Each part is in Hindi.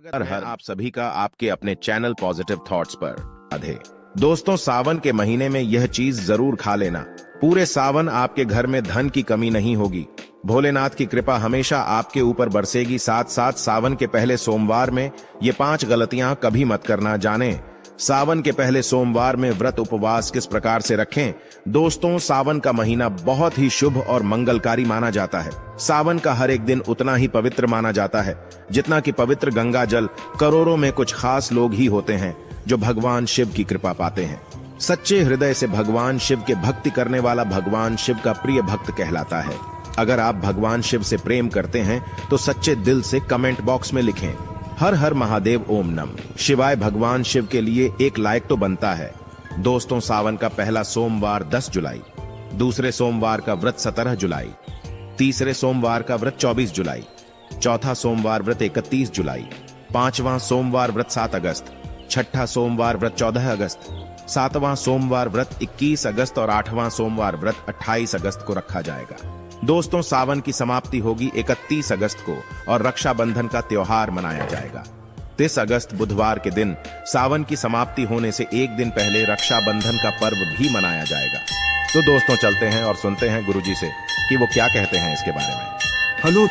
स्वागत है आप सभी का आपके अपने चैनल पॉजिटिव थॉट्स पर। राधे दोस्तों, सावन के महीने में यह चीज जरूर खा लेना। पूरे सावन आपके घर में धन की कमी नहीं होगी। भोलेनाथ की कृपा हमेशा आपके ऊपर बरसेगी। साथ साथ सावन के पहले सोमवार में ये 5 गलतियां कभी मत करना। जाने सावन के पहले सोमवार में व्रत उपवास किस प्रकार से रखें। दोस्तों, सावन का महीना बहुत ही शुभ और मंगलकारी माना जाता है। सावन का हर एक दिन उतना ही पवित्र माना जाता है जितना कि पवित्र गंगा जल। करोड़ों में कुछ खास लोग ही होते हैं जो भगवान शिव की कृपा पाते हैं। सच्चे हृदय से भगवान शिव के भक्ति करने वाला भगवान शिव का प्रिय भक्त कहलाता है। अगर आप भगवान शिव से प्रेम करते हैं तो सच्चे दिल से कमेंट बॉक्स में लिखें, हर हर महादेव ओम नमः शिवाय। भगवान शिव के लिए एक लाइक तो बनता है। दोस्तों, सावन का पहला सोमवार 10 जुलाई, दूसरे सोमवार का व्रत 17 जुलाई, तीसरे सोमवार का व्रत 24 जुलाई, चौथा सोमवार व्रत 31 जुलाई, पांचवां सोमवार व्रत 7 अगस्त, छठा सोमवार व्रत 14 अगस्त, सातवां सोमवार व्रत 21 अगस्त और 8वां सोमवार व्रत 28 अगस्त को रखा जाएगा। दोस्तों, सावन की समाप्ति होगी 31 अगस्त को और रक्षाबंधन का त्योहार मनाया जाएगा। 30 अगस्त बुधवार के दिन सावन की समाप्ति होने से एक दिन पहले रक्षाबंधन का पर्व भी मनाया जाएगा। तो दोस्तों, चलते हैं और सुनते हैं गुरुजी से कि वो क्या कहते हैं इसके बारे में। हेलो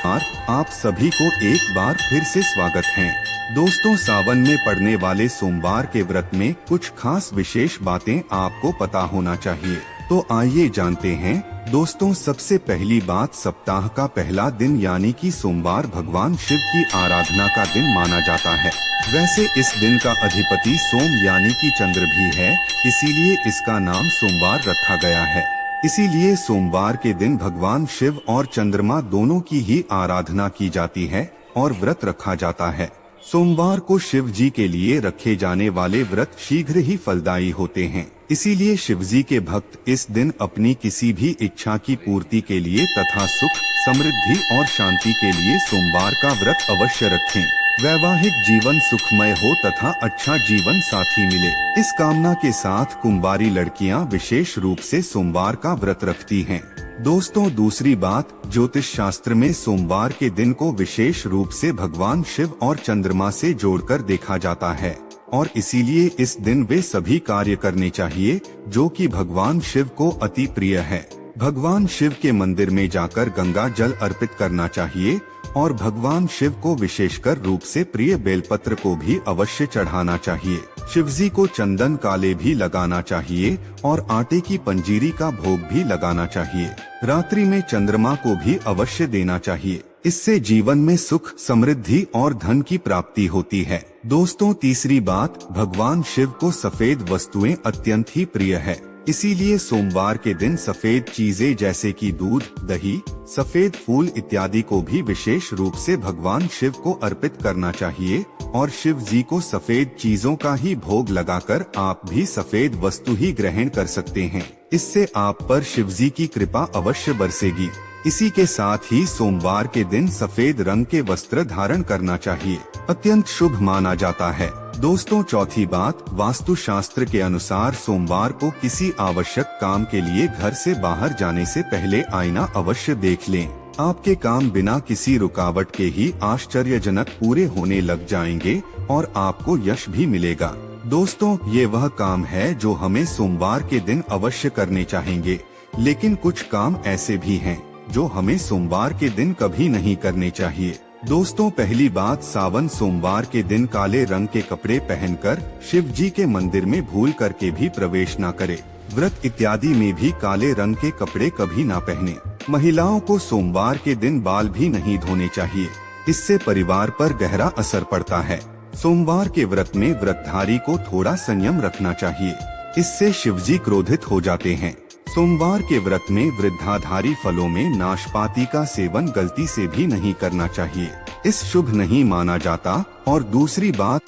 आप सभी को एक बार फिर से स्वागत है। दोस्तों, सावन में पड़ने वाले सोमवार के व्रत में कुछ खास विशेष बातें आपको पता होना चाहिए। तो आइए जानते हैं। दोस्तों, सबसे पहली बात, सप्ताह का पहला दिन यानी कि सोमवार भगवान शिव की आराधना का दिन माना जाता है। वैसे इस दिन का अधिपति सोम यानी कि चंद्र भी है, इसीलिए इसका नाम सोमवार रखा गया है। इसीलिए सोमवार के दिन भगवान शिव और चंद्रमा दोनों की ही आराधना की जाती है और व्रत रखा जाता है। सोमवार को शिव जी के लिए रखे जाने वाले व्रत शीघ्र ही फलदायी होते हैं। इसीलिए शिव जी के भक्त इस दिन अपनी किसी भी इच्छा की पूर्ति के लिए तथा सुख, समृद्धि और शांति के लिए सोमवार का व्रत अवश्य रखें। वैवाहिक जीवन सुखमय हो तथा अच्छा जीवन साथी मिले, इस कामना के साथ कुंवारी लड़कियां विशेष रूप से सोमवार का व्रत रखती हैं। दोस्तों, दूसरी बात, ज्योतिष शास्त्र में सोमवार के दिन को विशेष रूप से भगवान शिव और चंद्रमा से जोड़कर देखा जाता है और इसीलिए इस दिन वे सभी कार्य करने चाहिए जो कि भगवान शिव को अति प्रिय है। भगवान शिव के मंदिर में जाकर गंगा जल अर्पित करना चाहिए और भगवान शिव को विशेषकर रूप से प्रिय बेलपत्र को भी अवश्य चढ़ाना चाहिए। शिवजी को चंदन काले भी लगाना चाहिए और आटे की पंजीरी का भोग भी लगाना चाहिए। रात्रि में चंद्रमा को भी अवश्य देना चाहिए। इससे जीवन में सुख, समृद्धि और धन की प्राप्ति होती है। दोस्तों, तीसरी बात, भगवान शिव को सफेद वस्तुएं अत्यंत ही प्रिय है। इसीलिए सोमवार के दिन सफेद चीजें जैसे कि दूध, दही, सफेद फूल इत्यादि को भी विशेष रूप से भगवान शिव को अर्पित करना चाहिए और शिव जी को सफेद चीजों का ही भोग लगाकर आप भी सफेद वस्तु ही ग्रहण कर सकते हैं। इससे आप पर शिव जी की कृपा अवश्य बरसेगी। इसी के साथ ही सोमवार के दिन सफेद रंग के वस्त्र धारण करना चाहिए, अत्यंत शुभ माना जाता है। दोस्तों, चौथी बात, वास्तु शास्त्र के अनुसार सोमवार को किसी आवश्यक काम के लिए घर से बाहर जाने से पहले आईना अवश्य देख लें। आपके काम बिना किसी रुकावट के ही आश्चर्यजनक पूरे होने लग जाएंगे और आपको यश भी मिलेगा। दोस्तों, ये वह काम है जो हमें सोमवार के दिन अवश्य करने चाहेंगे, लेकिन कुछ काम ऐसे भी हैं जो हमें सोमवार के दिन कभी नहीं करने चाहिए। दोस्तों, पहली बात, सावन सोमवार के दिन काले रंग के कपड़े पहनकर शिव जी के मंदिर में भूल करके भी प्रवेश न करे। व्रत इत्यादि में भी काले रंग के कपड़े कभी ना पहने। महिलाओं को सोमवार के दिन बाल भी नहीं धोने चाहिए, इससे परिवार पर गहरा असर पड़ता है। सोमवार के व्रत में व्रतधारी को थोड़ा संयम रखना चाहिए, इससे शिव जी क्रोधित हो जाते हैं। सोमवार के व्रत में वृद्धाधारी फलों में नाशपाती का सेवन गलती से भी नहीं करना चाहिए, इस शुभ नहीं माना जाता। और दूसरी बात,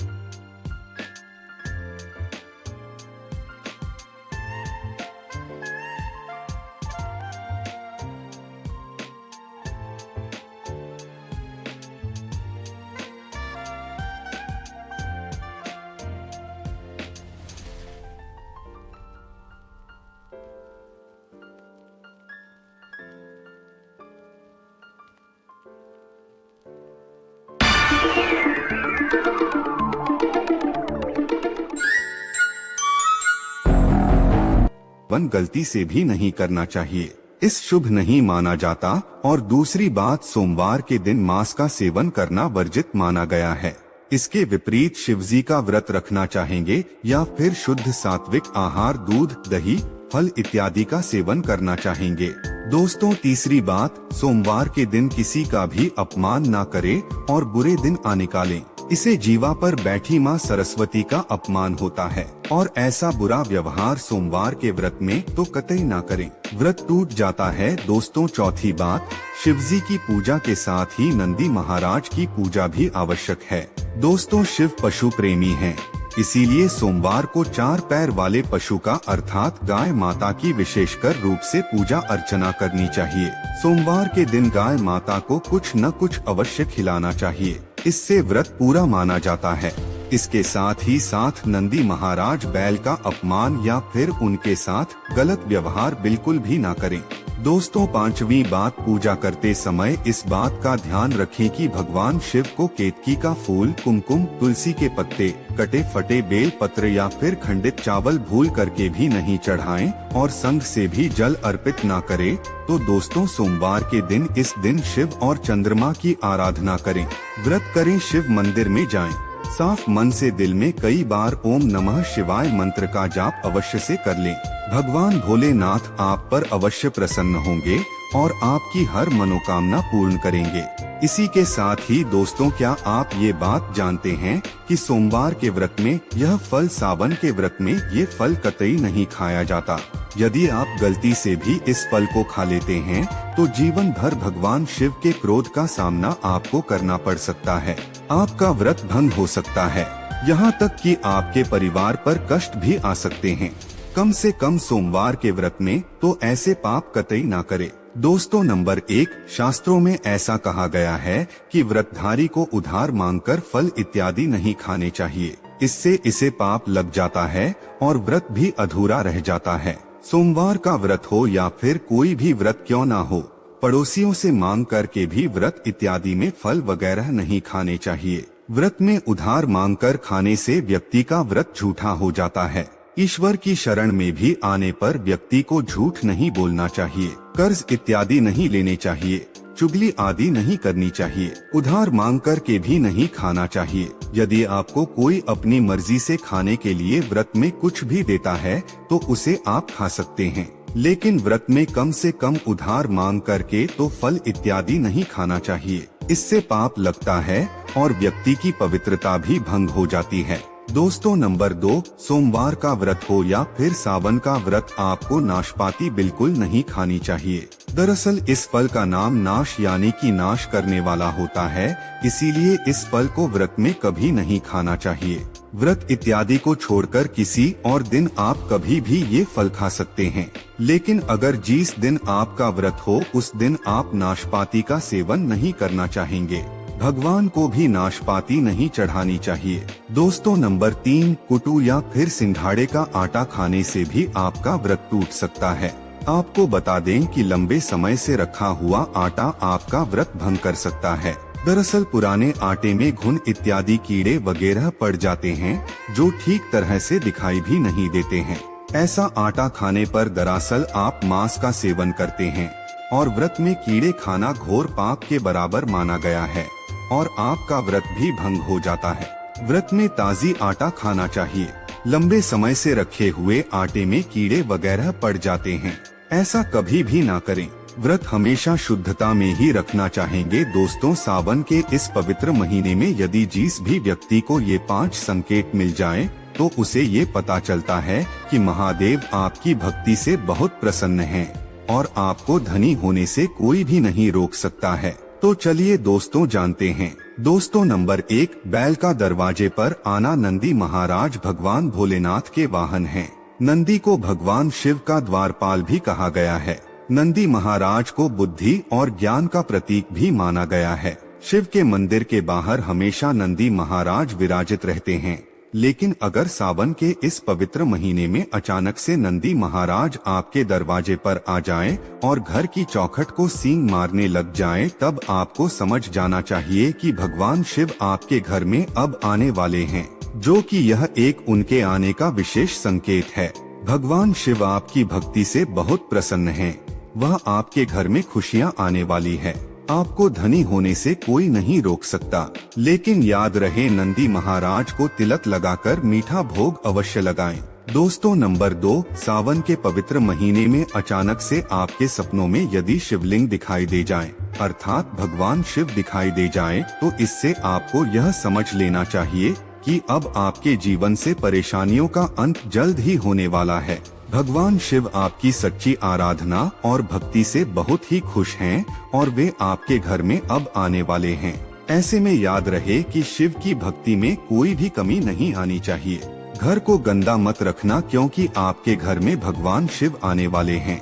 सेवन गलती से भी नहीं करना चाहिए। इस शुभ नहीं माना जाता। और दूसरी बात, सोमवार के दिन मांस का सेवन करना वर्जित माना गया है। इसके विपरीत शिवजी का व्रत रखना चाहेंगे या फिर शुद्ध सात्विक आहार, दूध, दही, फल इत्यादि का सेवन करना चाहेंगे। दोस्तों, तीसरी बात, सोमवार के दिन किसी का भी अपमान ना करें और बुरे दिन आ निकालें। इसे जीवा पर बैठी माँ सरस्वती का अपमान होता है और ऐसा बुरा व्यवहार सोमवार के व्रत में तो कतई ना करें, व्रत टूट जाता है। दोस्तों, चौथी बात, शिवजी की पूजा के साथ ही नंदी महाराज की पूजा भी आवश्यक है। दोस्तों, शिव पशु प्रेमी हैं, इसीलिए सोमवार को 4 पैर वाले पशु का अर्थात गाय माता की विशेषकर रूप से पूजा अर्चना करनी चाहिए। सोमवार के दिन गाय माता को कुछ न कुछ अवश्य खिलाना चाहिए, इससे व्रत पूरा माना जाता है। इसके साथ ही साथ नंदी महाराज बैल का अपमान या फिर उनके साथ गलत व्यवहार बिल्कुल भी ना करें। दोस्तों, पांचवी बात, पूजा करते समय इस बात का ध्यान रखें कि भगवान शिव को केतकी का फूल, कुमकुम, तुलसी के पत्ते, कटे फटे बेल पत्र या फिर खंडित चावल भूल करके भी नहीं चढ़ाएं और संग से भी जल अर्पित ना करें। तो दोस्तों, सोमवार के दिन इस दिन शिव और चंद्रमा की आराधना करें, व्रत करें, शिव मंदिर में जाएं, साफ मन से दिल में कई बार ओम नमः शिवाय मंत्र का जाप अवश्य से कर लें। भगवान भोलेनाथ आप पर अवश्य प्रसन्न होंगे और आपकी हर मनोकामना पूर्ण करेंगे। इसी के साथ ही दोस्तों, क्या आप ये बात जानते हैं कि सोमवार के व्रत में यह फल, सावन के व्रत में ये फल कतई नहीं खाया जाता। यदि आप गलती से भी इस फल को खा लेते हैं तो जीवन भर भगवान शिव के क्रोध का सामना आपको करना पड़ सकता है, आपका व्रत भंग हो सकता है, यहाँ तक कि आपके परिवार पर कष्ट भी आ सकते हैं। कम से कम सोमवार के व्रत में तो ऐसे पाप कतई ना करें। दोस्तों, नंबर 1, शास्त्रों में ऐसा कहा गया है कि व्रतधारी को उधार मांगकर फल इत्यादि नहीं खाने चाहिए, इससे इसे पाप लग जाता है और व्रत भी अधूरा रह जाता है। सोमवार का व्रत हो या फिर कोई भी व्रत क्यों ना हो, पड़ोसियों से मांग करके भी व्रत इत्यादि में फल वगैरह नहीं खाने चाहिए। व्रत में उधार मांगकर खाने से व्यक्ति का व्रत झूठा हो जाता है। ईश्वर की शरण में भी आने पर व्यक्ति को झूठ नहीं बोलना चाहिए, कर्ज इत्यादि नहीं लेने चाहिए, चुगली आदि नहीं करनी चाहिए, उधार मांग कर के भी नहीं खाना चाहिए। यदि आपको कोई अपनी मर्जी से खाने के लिए व्रत में कुछ भी देता है तो उसे आप खा सकते हैं, लेकिन व्रत में कम से कम उधार मांग करके तो फल इत्यादि नहीं खाना चाहिए, इससे पाप लगता है और व्यक्ति की पवित्रता भी भंग हो जाती है। दोस्तों, नंबर 2, सोमवार का व्रत हो या फिर सावन का व्रत, आपको नाशपाती बिल्कुल नहीं खानी चाहिए। दरअसल इस फल का नाम नाश यानी कि नाश करने वाला होता है, इसीलिए इस फल को व्रत में कभी नहीं खाना चाहिए। व्रत इत्यादि को छोड़कर किसी और दिन आप कभी भी ये फल खा सकते हैं, लेकिन अगर जिस दिन आपका व्रत हो उस दिन आप नाशपाती का सेवन नहीं करना चाहेंगे। भगवान को भी नाशपाती नहीं चढ़ानी चाहिए। दोस्तों, नंबर 3, कुटू या फिर सिंघाड़े का आटा खाने से भी आपका व्रत टूट सकता है। आपको बता दें कि लंबे समय से रखा हुआ आटा आपका व्रत भंग कर सकता है। दरअसल पुराने आटे में घुन इत्यादि कीड़े वगैरह पड़ जाते हैं जो ठीक तरह से दिखाई भी नहीं देते हैं। ऐसा आटा खाने पर दरअसल आप मांस का सेवन करते हैं और व्रत में कीड़े खाना घोर पाप के बराबर माना गया है और आपका व्रत भी भंग हो जाता है। व्रत में ताजी आटा खाना चाहिए। लंबे समय से रखे हुए आटे में कीड़े वगैरह पड़ जाते हैं, ऐसा कभी भी ना करें। व्रत हमेशा शुद्धता में ही रखना चाहेंगे। दोस्तों, सावन के इस पवित्र महीने में यदि जिस भी व्यक्ति को ये 5 संकेत मिल जाएं, तो उसे ये पता चलता है कि महादेव आपकी भक्ति से बहुत प्रसन्न हैं और आपको धनी होने से कोई भी नहीं रोक सकता है। तो चलिए दोस्तों जानते हैं। दोस्तों, नंबर 1, बैल का दरवाजे पर आना। नंदी महाराज भगवान भोलेनाथ के वाहन हैं। नंदी को भगवान शिव का द्वारपाल भी कहा गया है। नंदी महाराज को बुद्धि और ज्ञान का प्रतीक भी माना गया है। शिव के मंदिर के बाहर हमेशा नंदी महाराज विराजित रहते हैं, लेकिन अगर सावन के इस पवित्र महीने में अचानक से नंदी महाराज आपके दरवाजे पर आ जाएं और घर की चौखट को सींग मारने लग जाएं, तब आपको समझ जाना चाहिए कि भगवान शिव आपके घर में अब आने वाले हैं, जो कि यह एक उनके आने का विशेष संकेत है। भगवान शिव आपकी भक्ति से बहुत प्रसन्न हैं। वह आपके घर में खुशियां आने वाली है। आपको धनी होने से कोई नहीं रोक सकता। लेकिन याद रहे, नंदी महाराज को तिलक लगाकर मीठा भोग अवश्य लगाएं। दोस्तों नंबर 2, सावन के पवित्र महीने में अचानक से आपके सपनों में यदि शिवलिंग दिखाई दे जाए, अर्थात भगवान शिव दिखाई दे जाए, तो इससे आपको यह समझ लेना चाहिए कि अब आपके जीवन से परेशानियों का अंत जल्द ही होने वाला है। भगवान शिव आपकी सच्ची आराधना और भक्ति से बहुत ही खुश हैं और वे आपके घर में अब आने वाले हैं। ऐसे में याद रहे कि शिव की भक्ति में कोई भी कमी नहीं आनी चाहिए। घर को गंदा मत रखना, क्योंकि आपके घर में भगवान शिव आने वाले हैं।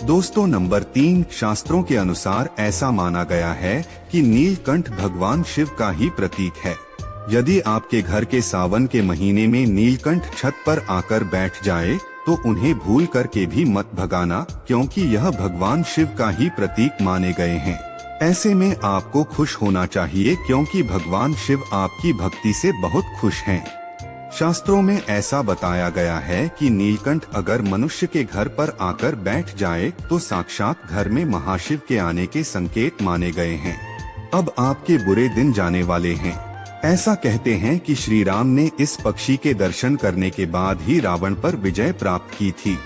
दोस्तों नंबर 3, शास्त्रों के अनुसार ऐसा माना गया है कि नीलकंठ भगवान शिव का ही प्रतीक है। यदि आपके घर के सावन के महीने में नीलकंठ छत पर आकर बैठ जाए तो उन्हें भूल करके भी मत भगाना, क्योंकि यह भगवान शिव का ही प्रतीक माने गए हैं। ऐसे में आपको खुश होना चाहिए, क्योंकि भगवान शिव आपकी भक्ति से बहुत खुश हैं। शास्त्रों में ऐसा बताया गया है कि नीलकंठ अगर मनुष्य के घर पर आकर बैठ जाए तो साक्षात घर में महाशिव के आने के संकेत माने गए हैं। अब आपके बुरे दिन जाने वाले हैं। ऐसा कहते हैं कि श्री राम ने इस पक्षी के दर्शन करने के बाद ही रावण पर विजय प्राप्त की थी।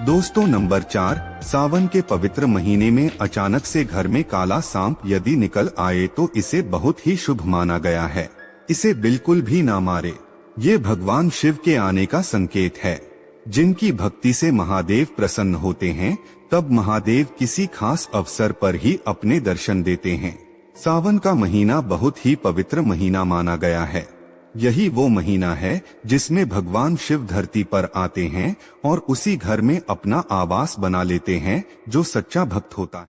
दोस्तों नंबर 4, सावन के पवित्र महीने में अचानक से घर में काला सांप यदि निकल आए तो इसे बहुत ही शुभ माना गया है। इसे बिल्कुल भी ना मारे। ये भगवान शिव के आने का संकेत है। जिनकी भक्ति से महादेव प्रसन्न होते हैं, तब महादेव किसी खास अवसर पर ही अपने दर्शन देते हैं। सावन का महीना बहुत ही पवित्र महीना माना गया है। यही वो महीना है जिसमें भगवान शिव धरती पर आते हैं और उसी घर में अपना आवास बना लेते हैं। जो सच्चा भक्त होता है